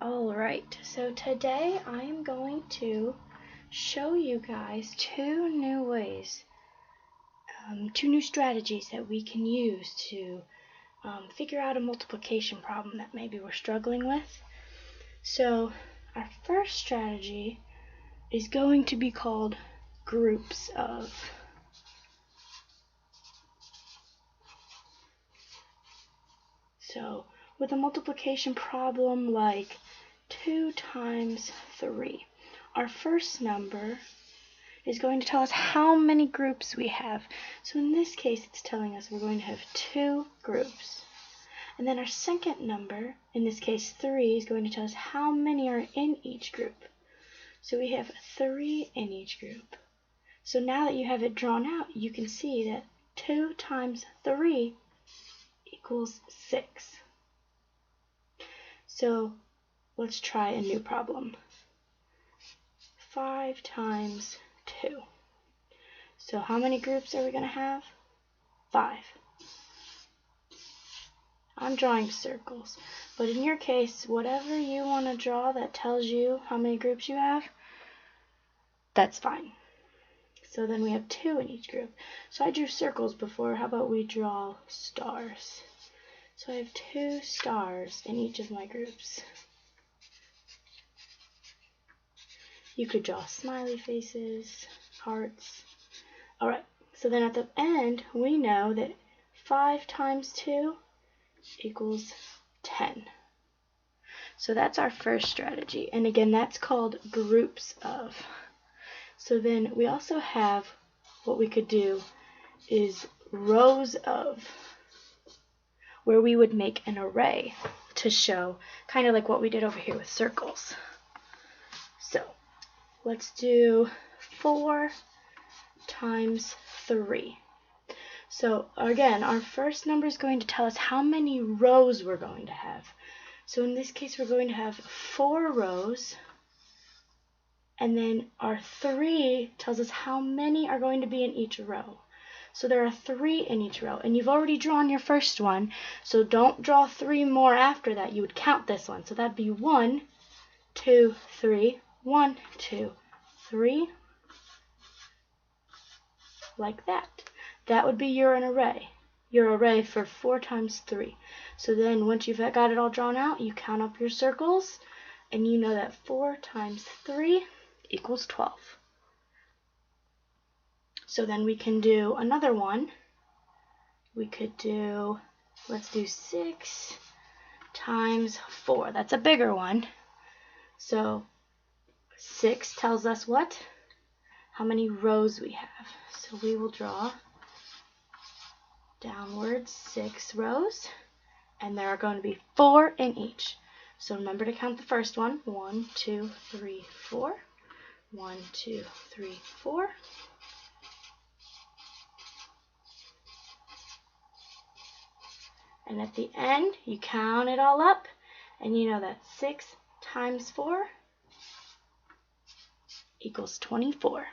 Alright, so today I am going to show you guys two new strategies that we can use to figure out a multiplication problem that maybe we're struggling with. So our first strategy is going to be called groups of. So with a multiplication problem like 2 times 3, our first number is going to tell us how many groups we have. So in this case, it's telling us we're going to have 2 groups. And then our second number, in this case 3, is going to tell us how many are in each group. So we have 3 in each group. So now that you have it drawn out, you can see that 2 times 3 equals 6. So let's try a new problem. 5 times 2. So how many groups are we going to have? 5. I'm drawing circles, but in your case, whatever you want to draw that tells you how many groups you have, that's fine. So then we have 2 in each group. So I drew circles before. How about we draw stars? So I have 2 stars in each of my groups. You could draw smiley faces, hearts. Alright, so then at the end, we know that 5 times 2 equals 10. So that's our first strategy. And again, that's called groups of. So then we also have what we could do is rows of, where we would make an array to show, kind of like what we did over here with circles. So let's do 4 times 3. So again, our first number is going to tell us how many rows we're going to have. So in this case, we're going to have 4 rows, and then our 3 tells us how many are going to be in each row. So there are 3 in each row, and you've already drawn your first one, so don't draw 3 more after that. You would count this one. So that'd be 1, 2, 3, 1, 2, 3, like that. That would be your array for 4 times 3. So then once you've got it all drawn out, you count up your circles, and you know that 4 times 3 equals 12. So then we can do another one. We could do, let's do 6 times 4. That's a bigger one. So 6 tells us what? How many rows we have. So we will draw downwards 6 rows, and there are going to be 4 in each. So remember to count the first one. 1, 2, 3, 4. 1, 2, 3, 4. And at the end, you count it all up, and you know that 6 times 4 equals 24.